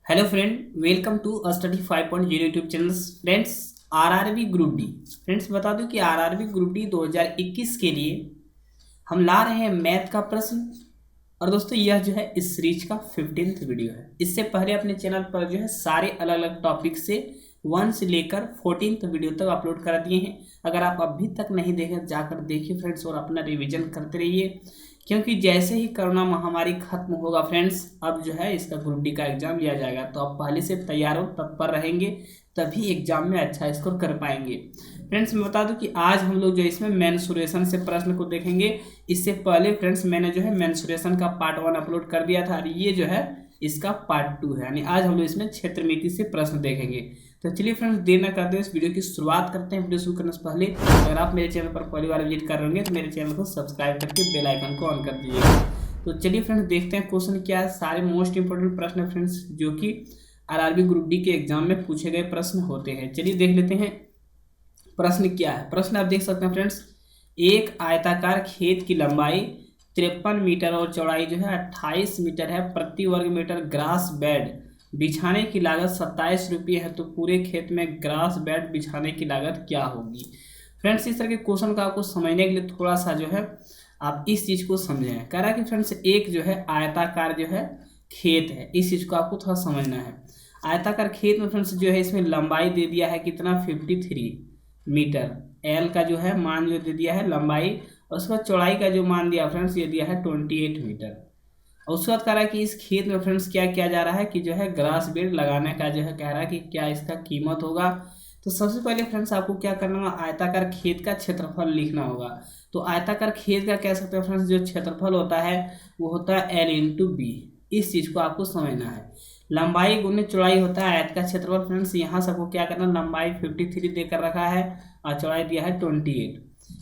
Hello friend, welcome to study 5.0 YouTube channel. Friends, RRB group D. Friends, बता दूं कि RRB group D 2021 के लिए हम ला रहे हैं मैथ का प्रश्न। और दोस्तों, यह जो है इस सीरीज का 15th वीडियो है। इससे पहले अपने चैनल पर जो है सारे अलग अलग टॉपिक से 1 से लेकर 14th वीडियो तक अपलोड कर दिए हैं। अगर आप अभी तक नहीं देखे जाकर देखिए फ्रेंड्स, और अपना रिवीजन करते रहिए, क्योंकि जैसे ही कोरोना महामारी खत्म होगा फ्रेंड्स, अब जो है इसका ग्रुप डी का एग्जाम लिया जाएगा। तो आप पहले से तैयार हो, तत्पर रहेंगे, तभी एग्जाम में अच्छा स्कोर कर पाएंगे। फ्रेंड्स, मैं बता दूं कि आज हम लोग जो इसमें मेंसुरेशन से प्रश्न को देखेंगे। इससे पहले फ्रेंड्स मैंने जो है मेंसुरेशन का पार्ट 1 अपलोड कर दिया था, और ये जो है इसका पार्ट 2 है। यानी आज हम लोग इसमें क्षेत्रमिति से प्रश्न देखेंगे। तो चलिए फ्रेंड्स, देर न करते हुए इस वीडियो की शुरुआत करते हैं। वीडियो शुरू करने से पहले अगर आप मेरे चैनल पर पहली बार विजिट कर रहे होंगे तो मेरे चैनल को सब्सक्राइब करके बेल आइकन को ऑन कर दीजिएगा। तो चलिए फ्रेंड्स, देखते हैं क्वेश्चन क्या है। सारे मोस्ट इंपोर्टेंट प्रश्न है फ्रेंड्स, जो कि आरआरबी ग्रुप डी के एग्जाम में पूछे गए प्रश्न होते हैं। चलिए देख लेते हैं प्रश्न क्या है। प्रश्न आप देख सकते हैं फ्रेंड्स, एक आयताकार खेत की लंबाई 53 मीटर और चौड़ाई जो है 28 मीटर है। प्रति वर्ग मीटर ग्रास बेड बिछाने की लागत 27 रुपये है। तो पूरे खेत में ग्रास बेड बिछाने की लागत क्या होगी। फ्रेंड्स, इस तरह के क्वेश्चन का आपको समझने के लिए थोड़ा सा जो है आप इस चीज़ को समझें। कह रहा है कि फ्रेंड्स एक जो है आयताकार जो है खेत है, इस चीज़ को आपको थोड़ा समझना है। आयताकार खेत में फ्रेंड्स जो है इसमें लंबाई दे दिया है कितना, 53 मीटर। एल का जो है मान जो दे दिया है लंबाई, और उसके बाद चौड़ाई का जो मान दिया फ्रेंड्स ये दिया है 28 मीटर। और उसके बाद कह रहा है कि इस खेत में फ्रेंड्स क्या किया जा रहा है कि जो है ग्रास बेड लगाने का जो है कह रहा है कि क्या इसका कीमत होगा। तो सबसे पहले फ्रेंड्स आपको क्या करना होगा, आयताकार खेत का क्षेत्रफल लिखना होगा। तो आयताकार खेत का कह सकते हैं फ्रेंड्स जो क्षेत्रफल होता है वो होता है एल इंटू बी। इस चीज़ को आपको समझना है। लंबाई गुने चौड़ाई होता है आयत का क्षेत्रफल। फ्रेंड्स यहाँ सबको क्या करना, लंबाई 53 देकर रखा है और चौड़ाई दिया है 28।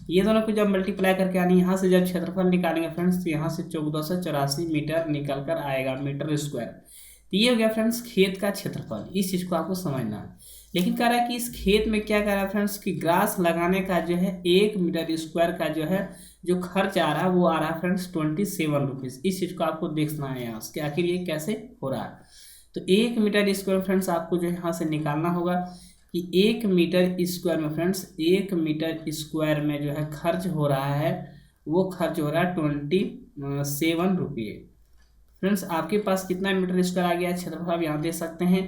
ये दोनों को जब मल्टीप्लाई करके आनी, यहाँ से जब क्षेत्रफल निकालेंगे फ्रेंड्स तो यहाँ से 1484 मीटर निकल कर आएगा, मीटर स्क्वायर। तो ये हो गया फ्रेंड्स खेत का क्षेत्रफल। इस चीज़ को आपको समझना है। लेकिन कह रहा है कि इस खेत में क्या कह रहा है फ्रेंड्स कि ग्रास लगाने का जो है 1 मीटर स्क्वायर का जो है जो खर्च आ रहा है वो आ रहा है फ्रेंड्स 27 रुपीज़। इस चीज़ को आपको देखना है यहाँ से कि आखिर ये कैसे हो रहा है। तो 1 मीटर स्क्वायर फ्रेंड्स आपको जो यहाँ से निकालना होगा कि 1 मीटर स्क्वायर में फ्रेंड्स 1 मीटर स्क्वायर में जो है खर्च हो रहा है, वो खर्च हो रहा है 27 रुपये। फ्रेंड्स आपके पास कितना मीटर स्क्वायर आ गया है क्षेत्रफल, आप यहाँ दे सकते हैं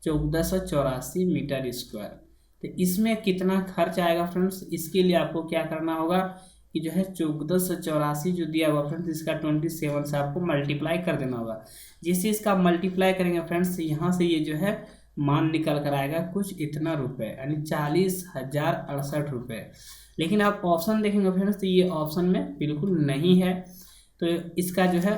1484 मीटर स्क्वायर। तो इसमें कितना खर्च आएगा फ्रेंड्स, इसके लिए आपको क्या करना होगा कि जो है 1484 जो दिया हुआ फ्रेंड्स इसका 27 से आपको मल्टीप्लाई कर देना होगा। जैसे इसका मल्टीप्लाई करेंगे फ्रेंड्स यहाँ से ये जो है मान निकल कर आएगा कुछ इतना रुपए, यानी 40,068 रुपये। लेकिन आप ऑप्शन देखेंगे फ्रेंड्स तो ये ऑप्शन में बिल्कुल नहीं है। तो इसका जो है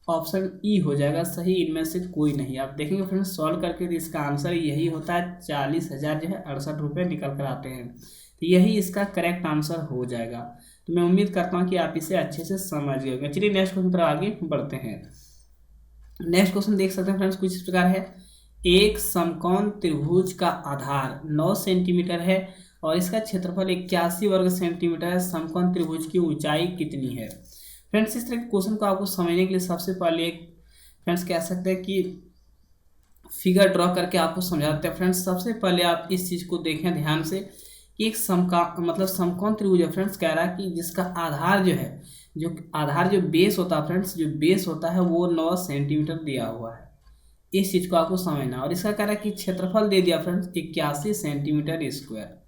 ऑप्शन ई हो जाएगा सही, इनमें से कोई नहीं। आप देखेंगे फ्रेंड्स सॉल्व करके तो इसका आंसर यही होता है, 40,000 जो है 68 रुपये निकल कर आते हैं। तो यही इसका करेक्ट आंसर हो जाएगा। तो मैं उम्मीद करता हूँ कि आप इसे अच्छे से समझ गए होंगे। चलिए नेक्स्ट क्वेश्चन पर आगे बढ़ते हैं। नेक्स्ट क्वेश्चन देख सकते हैं फ्रेंड्स कुछ इस प्रकार है। एक समकोण त्रिभुज का आधार 9 सेंटीमीटर है और इसका क्षेत्रफल 81 वर्ग सेंटीमीटर है। समकोण त्रिभुज की ऊंचाई कितनी है। फ्रेंड्स, इस तरह के क्वेश्चन को आपको समझने के लिए सबसे पहले एक फ्रेंड्स कह सकते हैं कि फिगर ड्रॉ करके आपको समझाते हैं। फ्रेंड्स, सबसे पहले आप इस चीज़ को देखें ध्यान से कि एक समकोण त्रिभुज है फ्रेंड्स, कह रहा है कि जिसका आधार जो है, जो आधार जो बेस होता है फ्रेंड्स, जो बेस होता है वो 9 सेंटीमीटर दिया हुआ है। इस चीज़ को आपको समझना। और इसका कह रहा है कि क्षेत्रफल दे दिया फ्रेंड्स 81 सेंटीमीटर स्क्वायर।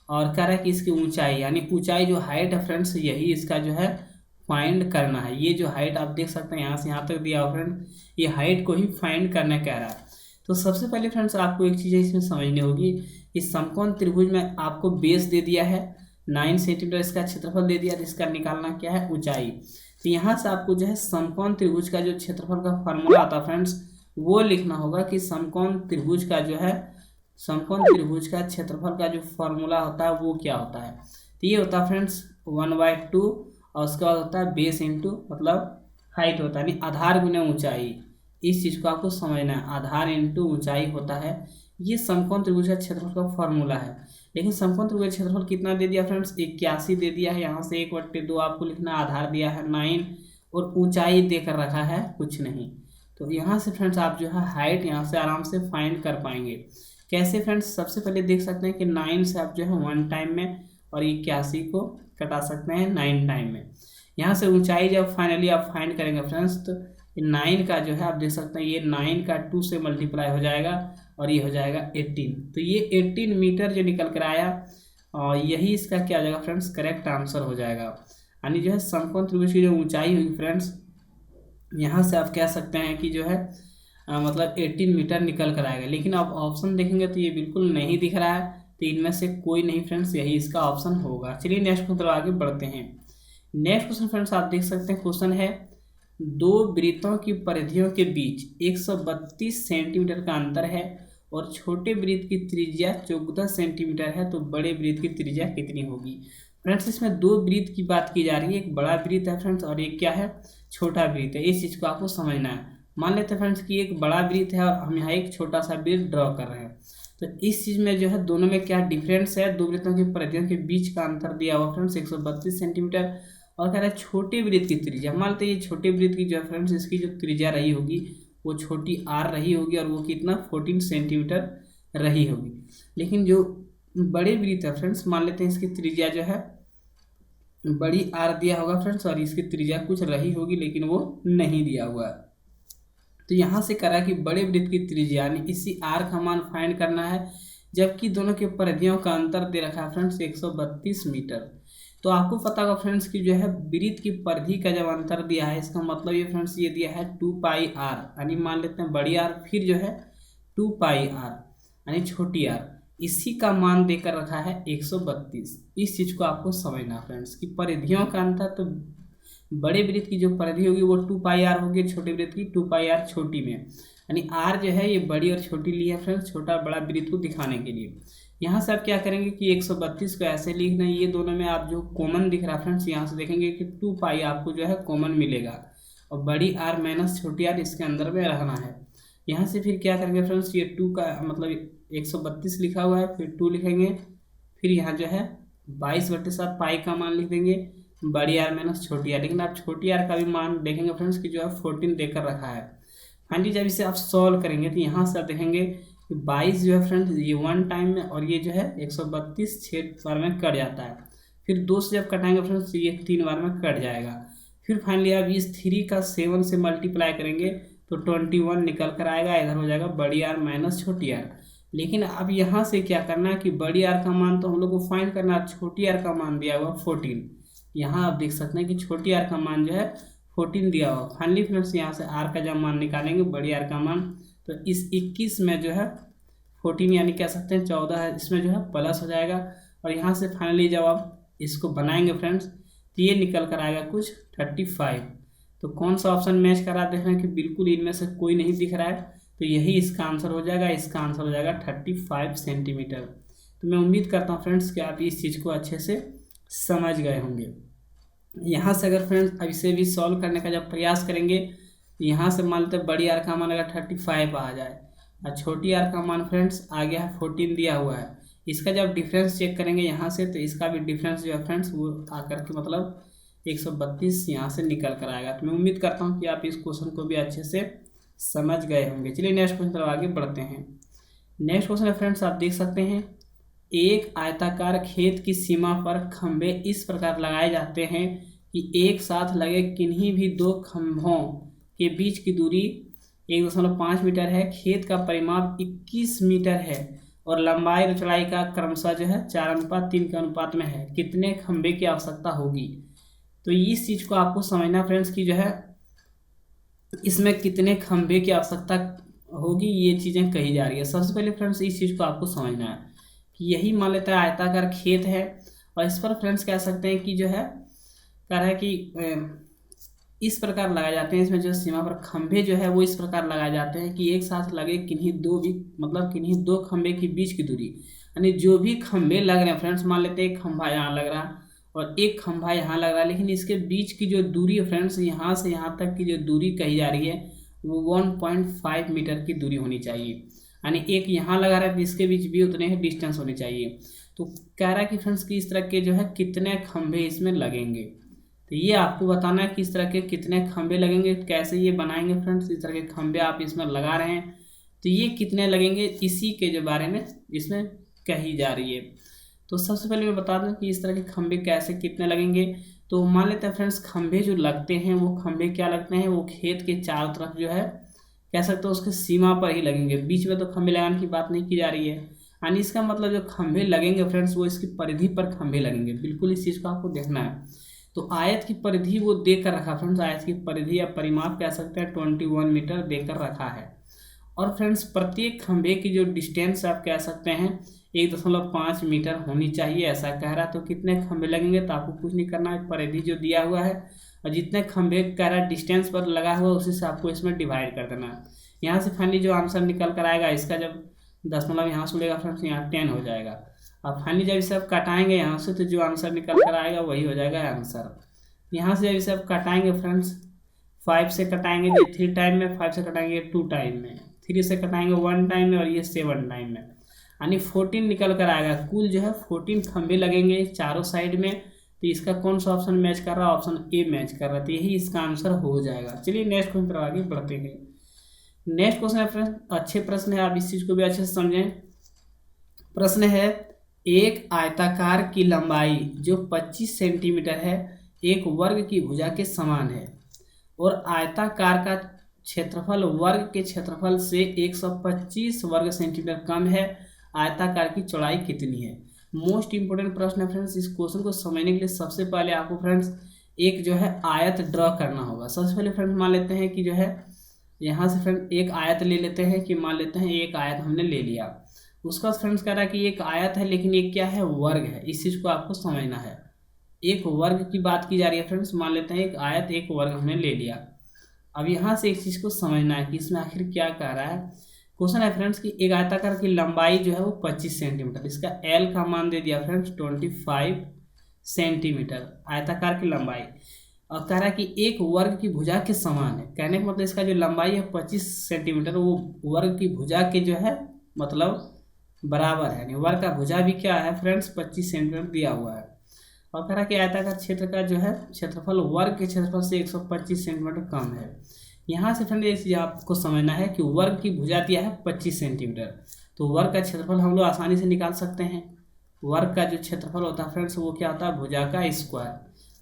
और कह रहा है कि इसकी ऊंचाई, यानी ऊंचाई जो हाइट है फ्रेंड्स यही इसका जो है फाइंड करना है। ये जो हाइट आप देख सकते हैं यहाँ से यहाँ तक दिया हुआ फ्रेंड, ये हाइट को ही फाइंड करना कह रहा है। तो सबसे पहले फ्रेंड्स आपको एक चीज़ इसमें समझनी होगी, इस समकोण त्रिभुज में आपको बेस दे दिया है 9 सेंटीमीटर, इसका क्षेत्रफल दे दिया, इसका निकालना क्या है ऊंचाई। तो यहाँ से आपको जो है समकोण त्रिभुज का जो क्षेत्रफल का फॉर्मूला आता है फ्रेंड्स वो लिखना होगा कि समकोण त्रिभुज का जो है समकोण त्रिभुज का क्षेत्रफल का जो फॉर्मूला होता है वो क्या होता है। तो ये होता है फ्रेंड्स 1/2 और उसके बाद होता है बेस इंटू मतलब हाइट होता है, यानी आधार गुने ऊंचाई। इस चीज़ को आपको समझना है, आधार इंटू ऊंचाई होता है। ये समकोण त्रिभुज का क्षेत्रफल का फॉर्मूला है। लेकिन समकोण त्रिभुज का क्षेत्रफल कितना दे दिया फ्रेंड्स, 81 दे दिया है। यहाँ से 1/2 आपको लिखना, आधार दिया है 9 और ऊंचाई देकर रखा है कुछ नहीं। तो यहाँ से फ्रेंड्स आप जो है हाइट यहाँ से आराम से फाइंड कर पाएंगे। कैसे फ्रेंड्स, सबसे पहले देख सकते हैं कि 9 से आप जो है 1 टाइम में और 81 को कटा सकते हैं 9 टाइम में। यहाँ से ऊंचाई जब फाइनली आप फाइंड करेंगे फ्रेंड्स, तो 9 का जो है आप देख सकते हैं ये 9 का 2 से मल्टीप्लाई हो जाएगा और ये हो जाएगा 18। तो ये 18 मीटर जो निकल कर आया और यही इसका क्या हो जाएगा फ्रेंड्स, करेक्ट आंसर हो जाएगा। यानी जो है समकोण त्रिभुज की जो ऊंचाई हुई फ्रेंड्स, यहाँ से आप कह सकते हैं कि जो है मतलब 18 मीटर निकल कर आएगा। लेकिन आप ऑप्शन देखेंगे तो ये बिल्कुल नहीं दिख रहा है, तो इनमें से कोई नहीं फ्रेंड्स, यही इसका ऑप्शन होगा। चलिए नेक्स्ट क्वेश्चन आगे बढ़ते हैं। नेक्स्ट क्वेश्चन फ्रेंड्स आप देख सकते हैं, क्वेश्चन है दो वृत्तों की परिधियों के बीच 132 सेंटीमीटर का अंतर है और छोटे वृत्त की त्रिज्या 14 सेंटीमीटर है, तो बड़े वृत्त की त्रिज्या कितनी होगी। फ्रेंड्स इसमें दो वृत्त की बात की जा रही है, एक बड़ा वृत्त है फ्रेंड्स और एक क्या है, छोटा वृत्त है। इस चीज़ को आपको समझना है। मान लेते हैं फ्रेंड्स कि एक बड़ा वृत्त है और हम यहाँ एक छोटा सा वृत्त ड्रॉ कर रहे हैं, तो इस चीज़ में जो है दोनों में क्या डिफरेंस है, दो वृत्तों की परिधियों के बीच का अंतर दिया हुआ फ्रेंड्स 132 सेंटीमीटर, और कह रहा है छोटे वृत्त की त्रिज्या। मान लेते हैं ये छोटे वृत्त की जो है फ्रेंड्स, इसकी जो त्रिज्या रही होगी वो छोटी आर रही होगी और वो कितना 14 सेंटीमीटर रही होगी। लेकिन जो बड़े वृत्त है फ्रेंड्स, मान लेते हैं इसकी त्रिज्या जो है बड़ी आर दिया होगा फ्रेंड्स और इसकी त्रिज्या कुछ रही होगी लेकिन वो नहीं दिया हुआ है। तो यहाँ से करा कि बड़े वृत्त की त्रिज्या यानी इसी आर का मान फाइंड करना है, जबकि दोनों के परिधियों का अंतर दे रखा है फ्रेंड्स 132 मीटर। तो आपको पता होगा फ्रेंड्स कि जो है वृत्त की परिधि का जब अंतर दिया है, इसका मतलब ये फ्रेंड्स ये दिया है 2 पाई आर, यानी मान लेते हैं बड़ी आर, फिर जो है 2 पाई आर यानी छोटी आर, इसी का मान देकर रखा है 132। इस चीज़ को आपको समझना फ्रेंड्स कि परिधियों का अंतर, तो बड़े वृत्त की जो परिधि होगी वो 2 पाई आर होगी, छोटे वृत्त की 2 पाई आर छोटी में, यानी आर जो है ये बड़ी और छोटी ली है फ्रेंड्स छोटा बड़ा वृत्त को दिखाने के लिए। यहाँ से आप क्या करेंगे कि 132 को ऐसे लिखना है, ये दोनों में आप जो कॉमन दिख रहा है फ्रेंड्स, यहाँ से देखेंगे कि 2 पाई आपको जो है कॉमन मिलेगा और बड़ी आर माइनस छोटी आर इसके अंदर में रहना है। यहाँ से फिर क्या करेंगे फ्रेंड्स, ये 2 का मतलब 132 लिखा हुआ है, फिर 2 लिखेंगे, फिर यहाँ जो है 22/7 पाई का मान लिख देंगे, बड़ी आर माइनस छोटी आर। लेकिन आप छोटी आर का भी मान देखेंगे फ्रेंड्स कि जो है 14 देकर रखा है। हाँ जी, जब इसे आप सॉल्व करेंगे तो यहाँ से आप देखेंगे कि 22 जो है फ्रेंड्स ये 1 टाइम में और ये जो है 132 6 बार में कट जाता है, फिर 2 से जब कटाएंगे फ्रेंड्स ये 3 बार में कट जाएगा। फिर फाइनली आप इस 3 का 7 से मल्टीप्लाई करेंगे तो 21 निकल कर आएगा, इधर हो जाएगा बड़ी आर माइनस छोटी आर। लेकिन अब यहाँ से क्या करना है कि बड़ी आर का मान तो हम लोग को फाइंड करना है, छोटी आर का मान दिया हुआ 14। यहाँ आप देख सकते हैं कि छोटी आर का मान जो है 14 दिया हुआ। फाइनली फ्रेंड्स यहाँ से आर का जब मान निकालेंगे बड़ी आर का मान, तो इस 21 में जो है 14 यानी कह सकते हैं 14 है, इसमें जो है प्लस हो जाएगा। और यहाँ से फाइनली जब आप इसको बनाएंगे फ्रेंड्स तो ये निकल कर आएगा कुछ 35। तो कौन सा ऑप्शन मैच करा देख रहे हैं कि बिल्कुल इनमें से कोई नहीं दिख रहा है, तो यही इसका आंसर हो जाएगा। इसका आंसर हो जाएगा 35 सेंटीमीटर। तो मैं उम्मीद करता हूँ फ्रेंड्स कि आप इस चीज़ को अच्छे से समझ गए होंगे। यहाँ से अगर फ्रेंड्स अब इसे भी सॉल्व करने का जब प्रयास करेंगे, यहाँ से मान लेते हैं बड़ी आर का मान अगर 35 आ जाए और छोटी आर का मान फ्रेंड्स आ गया है 14 दिया हुआ है, इसका जब डिफरेंस चेक करेंगे यहाँ से तो इसका भी डिफरेंस जो है फ्रेंड्स वो आकर के मतलब 132 यहाँ से निकल कर आएगा। तो मैं उम्मीद करता हूँ कि आप इस क्वेश्चन को भी अच्छे से समझ गए होंगे। चलिए नेक्स्ट क्वेश्चन तरफ आगे बढ़ते हैं। नेक्स्ट क्वेश्चन है फ्रेंड्स आप देख सकते हैं, एक आयताकार खेत की सीमा पर खंभे इस प्रकार लगाए जाते हैं कि एक साथ लगे किन्हीं भी दो खंभों के बीच की दूरी 1.5 मीटर है। खेत का परिमाप 21 मीटर है और लंबाई और चौड़ाई का क्रमशः जो है 4:3 के अनुपात में है। कितने खंभे की आवश्यकता होगी। तो इस चीज़ को आपको समझना फ्रेंड्स कि जो है इसमें कितने खंभे की आवश्यकता होगी, ये चीज़ें कही जा रही है। सबसे पहले फ्रेंड्स इस चीज़ को आपको समझना है कि यही मान लेता है आयताकार खेत है और इस पर फ्रेंड्स कह सकते हैं कि जो है कह रहा है कि इस प्रकार लगाए जाते हैं। इसमें जो सीमा पर खंभे जो है वो इस प्रकार लगाए जाते हैं कि एक साथ लगे किन्हीं दो खंभे के बीच की दूरी, यानी जो भी खंभे लग रहे हैं फ्रेंड्स, मान लेते हैं एक खंभा यहाँ लग रहा और एक खंभा यहाँ लग रहा है, लेकिन इसके बीच की जो दूरी है फ्रेंड्स यहाँ से यहाँ तक की जो दूरी कही जा रही है वो 1.5 मीटर की दूरी होनी चाहिए। यानी एक यहाँ लगा रहा है तो इसके बीच भी उतने ही डिस्टेंस होनी चाहिए। तो कह रहा है कि फ्रेंड्स कि इस तरह के जो है कितने खंभे इसमें लगेंगे। तो ये आपको बताना है कि इस तरह के कितने खंबे लगेंगे, कैसे ये बनाएंगे फ्रेंड्स। इस तरह के खंबे आप इसमें लगा रहे हैं तो ये कितने लगेंगे, इसी के जो बारे में इसमें कही जा रही है। तो सबसे पहले मैं बता दूं कि इस तरह के खंबे कैसे कितने लगेंगे। तो मान लेते हैं फ्रेंड्स, खंबे जो लगते हैं वो खंबे क्या लगते हैं, वो खेत के चारों तरफ जो है कह सकते हो उसके सीमा पर ही लगेंगे, बीच में तो खंबे लगाने की बात नहीं की जा रही है। यानी इसका मतलब जो खंबे लगेंगे फ्रेंड्स वो इसकी परिधि पर खंबे लगेंगे, बिल्कुल इस चीज़ को आपको देखना है। तो आयत की परिधि वो देकर रखा फ्रेंड्स, आयत की परिधि या परिमाप कह सकते हैं 21 मीटर देकर रखा है। और फ्रेंड्स प्रत्येक खंबे की जो डिस्टेंस आप कह सकते हैं 1.5 मीटर होनी चाहिए, ऐसा कह रहा है। तो कितने खंबे लगेंगे, तो आपको कुछ नहीं करना है, परिधि जो दिया हुआ है और जितने खंबे कह रहा है डिस्टेंस पर लगा हुआ है उसी से आपको इसमें डिवाइड कर देना है। यहाँ से फाइनली जो आंसर निकल कर आएगा, इसका जब दशमलव यहाँ से उड़ेगा फ्रेंड्स यहाँ 10 हो जाएगा। अब फाइनली जब इसे आप कटाएंगे यहाँ से तो जो आंसर निकल कर आएगा वही हो जाएगा आंसर। यहाँ से जब इसे आप कटाएंगे फ्रेंड्स 5 से कटाएंगे, जो 3 टाइम में, 5 से कटाएंगे 2 टाइम में, 3 से कटाएंगे 1 टाइम में और ये 7 टाइम में, यानी 14 निकल कर आएगा। कुल जो है 14 खंबे लगेंगे चारों साइड में। तो इसका कौन सा ऑप्शन मैच कर रहा है, ऑप्शन ए मैच कर रहा है, तो यही इसका आंसर हो जाएगा। चलिए नेक्स्ट क्वेश्चन पर आगे बढ़ते हैं। नेक्स्ट क्वेश्चन है फ्रेंड्स, अच्छे प्रश्न है, आप इस चीज़ को भी अच्छे से समझें। प्रश्न है, एक आयताकार की लंबाई जो 25 सेंटीमीटर है एक वर्ग की भुजा के समान है और आयताकार का क्षेत्रफल वर्ग के क्षेत्रफल से 125 वर्ग सेंटीमीटर कम है, आयताकार की चौड़ाई कितनी है। मोस्ट इंपोर्टेंट प्रश्न है फ्रेंड्स। इस क्वेश्चन को समझने के लिए सबसे पहले आपको फ्रेंड्स एक जो है आयत ड्रॉ करना होगा। सबसे पहले फ्रेंड्स मान लेते हैं कि जो है यहाँ से फ्रेंड एक आयत ले लेते हैं, कि मान लेते हैं एक आयत हमने ले लिया। उसका फ्रेंड्स कह रहा है कि एक आयत है लेकिन ये क्या है, वर्ग है। इस चीज़ को आपको समझना है, एक वर्ग की बात की जा रही है फ्रेंड्स। मान लेते हैं एक आयत एक वर्ग हमने ले लिया। अब यहाँ से एक चीज़ को समझना है कि इसमें आखिर क्या कह रहा है। क्वेश्चन है फ्रेंड्स कि एक आयताकार की लंबाई जो है वो 25 सेंटीमीटर, इसका एल का मान दे दिया फ्रेंड्स 25 सेंटीमीटर आयताकार की लंबाई, और कह रहा है कि एक वर्ग की भुजा के समान है। कहने का मतलब इसका जो लंबाई है 25 सेंटीमीटर वो वर्ग की भुजा के जो है मतलब बराबर है, यानी वर्ग का भुजा भी क्या है फ्रेंड्स 25 सेंटीमीटर दिया हुआ है। और कह रहा है कि आयताकार क्षेत्र का जो है क्षेत्रफल वर्ग के क्षेत्रफल से 125 सेंटीमीटर कम है। यहाँ से फ्रेंड एक चीज़ आपको समझना है कि वर्ग की भुजा दिया है 25 सेंटीमीटर, तो वर्ग का क्षेत्रफल हम लोग आसानी से निकाल सकते हैं। वर्ग का जो क्षेत्रफल होता है फ्रेंड्स वो क्या होता है, भुजा का स्क्वायर,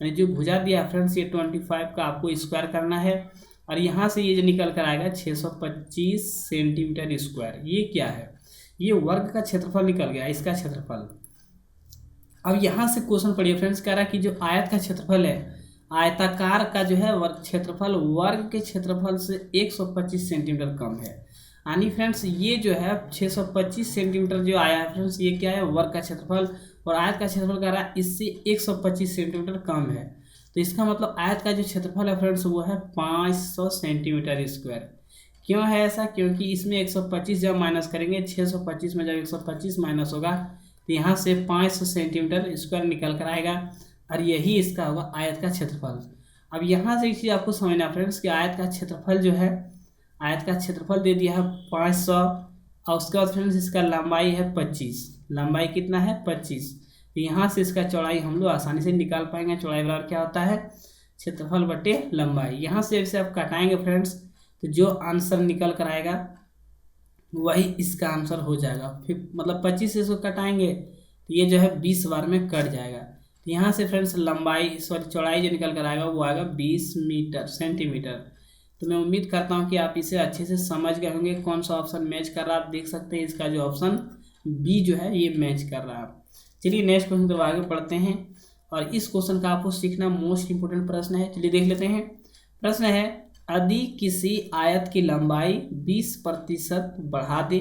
यानी जो भुजा दिया है फ्रेंड्स ये 25 का आपको स्क्वायर करना है। और यहाँ से ये जो निकल कर आएगा 625 सेंटीमीटर स्क्वायर, ये क्या है, ये वर्ग का क्षेत्रफल निकल गया, इसका क्षेत्रफल। अब यहाँ से क्वेश्चन पढ़िए फ्रेंड्स, कह रहा है कि जो आयत का क्षेत्रफल है, आयताकार का जो है वर्ग क्षेत्रफल वर्ग के क्षेत्रफल से 125 सेंटीमीटर कम है। यानी फ्रेंड्स ये जो है 625 सेंटीमीटर जो आया है फ्रेंड्स ये क्या है, वर्ग का क्षेत्रफल, और आयत का क्षेत्रफल कह रहा है इससे 125 सेंटीमीटर कम है। तो इसका मतलब आयत का जो क्षेत्रफल है फ्रेंड्स वो है 500 सेंटीमीटर स्क्वायर। क्यों है ऐसा, क्योंकि इसमें 125 जब माइनस करेंगे 625 में जब 125 माइनस होगा तो यहाँ से 500 सेंटीमीटर स्क्वायर निकल कर आएगा, और यही इसका होगा आयत का क्षेत्रफल। अब यहाँ से एक चीज़ आपको समझना फ्रेंड्स कि आयत का क्षेत्रफल जो है, आयत का क्षेत्रफल दे दिया है 500, और उसके बाद फ्रेंड्स इसका लंबाई है 25, लंबाई कितना है 25। तो यहाँ से इसका चौड़ाई हम लोग आसानी से निकाल पाएंगे। चौड़ाई बराबर क्या होता है, क्षेत्रफल बटे लंबाई। यहाँ से इसे आप कटाएंगे फ्रेंड्स तो जो आंसर निकल कर आएगा वही इसका आंसर हो जाएगा। फिर मतलब 25 से इसको कटाएंगे तो ये जो है 20 बार में कट जाएगा। तो यहाँ से फ्रेंड्स लंबाई सॉरी चौड़ाई जो निकल कर आएगा वो आएगा 20 मीटर सेंटीमीटर। तो मैं उम्मीद करता हूँ कि आप इसे अच्छे से समझ गए होंगे कौन सा ऑप्शन मैच कर रहा है। आप देख सकते हैं इसका जो ऑप्शन बी जो है ये मैच कर रहा है। चलिए नेक्स्ट क्वेश्चन तो आगे बढ़ते हैं, और इस क्वेश्चन का आपको सीखना मोस्ट इंपोर्टेंट प्रश्न है। चलिए देख लेते हैं। प्रश्न है, यदि किसी आयत की लंबाई 20% बढ़ा दे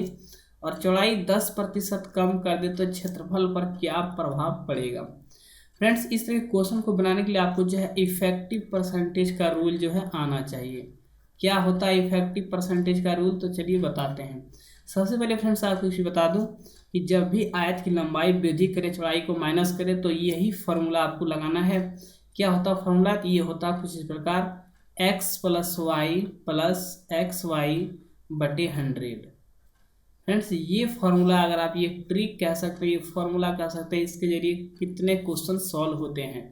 और चौड़ाई 10% कम कर दे तो क्षेत्रफल पर क्या प्रभाव पड़ेगा। फ्रेंड्स इस तरह के क्वेश्चन को बनाने के लिए आपको जो है इफेक्टिव परसेंटेज का रूल जो है आना चाहिए। क्या होता है इफेक्टिव परसेंटेज का रूल, तो चलिए बताते हैं। सबसे पहले फ्रेंड्स आपको इसे बता दूं कि जब भी आयत की लंबाई वृद्धि करे चौड़ाई को माइनस करे तो यही फार्मूला आपको लगाना है। क्या होता है फार्मूला, तो ये होता है कुछ इस प्रकार x + y + xy बटे 100। फ्रेंड्स ये फार्मूला अगर आप ये ट्रिक कह सकते हैं, ये फार्मूला कह सकते हैं, इसके जरिए कितने क्वेश्चन सॉल्व होते हैं।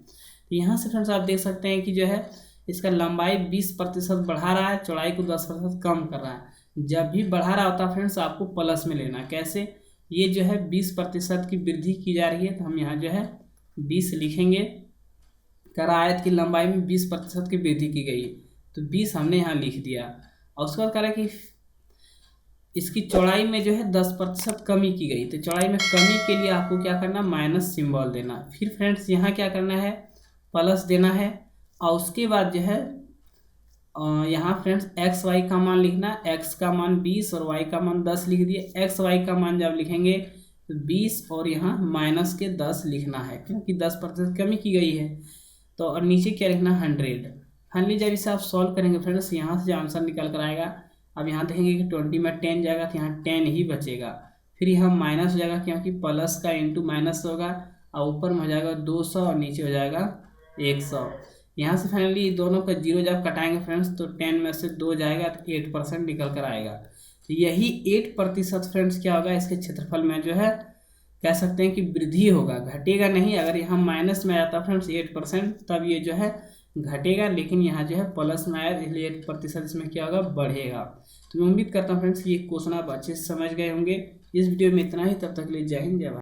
यहाँ से फ्रेंड्स आप देख सकते हैं कि जो है इसका लंबाई 20% बढ़ा रहा है, चौड़ाई को 10% कम कर रहा है। जब भी बढ़ा रहा होता है फ्रेंड्स आपको प्लस में लेना। कैसे? ये जो है 20% की वृद्धि की जा रही है, तो हम यहाँ जो है 20 लिखेंगे। कर आयत की लंबाई में 20% की वृद्धि की गई, तो 20 हमने यहाँ लिख दिया। और उसके बाद करें कि इसकी चौड़ाई में जो है 10% कमी की गई, तो चौड़ाई में कमी के लिए आपको क्या करना, माइनस सिंबल देना। फिर फ्रेंड्स यहाँ क्या करना है, प्लस देना है। और उसके बाद जो है यहाँ फ्रेंड्स एक्स वाई का मान लिखना। एक्स का मान 20 और वाई का मान 10 लिख दिए। एक्स वाई का मान जब लिखेंगे तो 20 और यहाँ माइनस के 10 लिखना है, क्योंकि 10% कमी की गई है। तो और नीचे क्या लिखना, 100। फाइनली जब इसे आप सॉल्व करेंगे फ्रेंड्स, यहाँ से जो आंसर निकल कर आएगा, अब यहाँ देखेंगे कि 20 में 10 जाएगा तो यहाँ 10 ही बचेगा। फिर यहाँ माइनस हो जाएगा, क्योंकि प्लस का इंटू माइनस होगा, और ऊपर में हो जाएगा 200 और नीचे हो जाएगा 100। यहाँ से फाइनली दोनों का जीरो जब कटाएंगे फ्रेंड्स, तो 10 में से 2 जाएगा तो 8% निकल कर आएगा। तो यही 8% फ्रेंड्स क्या होगा, इसके क्षेत्रफल में जो है कह सकते हैं कि वृद्धि होगा, घटेगा नहीं। अगर यहाँ माइनस में आता फ्रेंड्स 8%, तब ये जो है घटेगा, लेकिन यहाँ जो है प्लस में आया, इसलिए 8% इसमें क्या होगा, बढ़ेगा। तो मैं उम्मीद करता हूँ फ्रेंड्स ये क्वेश्चन आप अच्छे से समझ गए होंगे। इस वीडियो में इतना ही, तब तक के लिए जय हिंद जय भारत।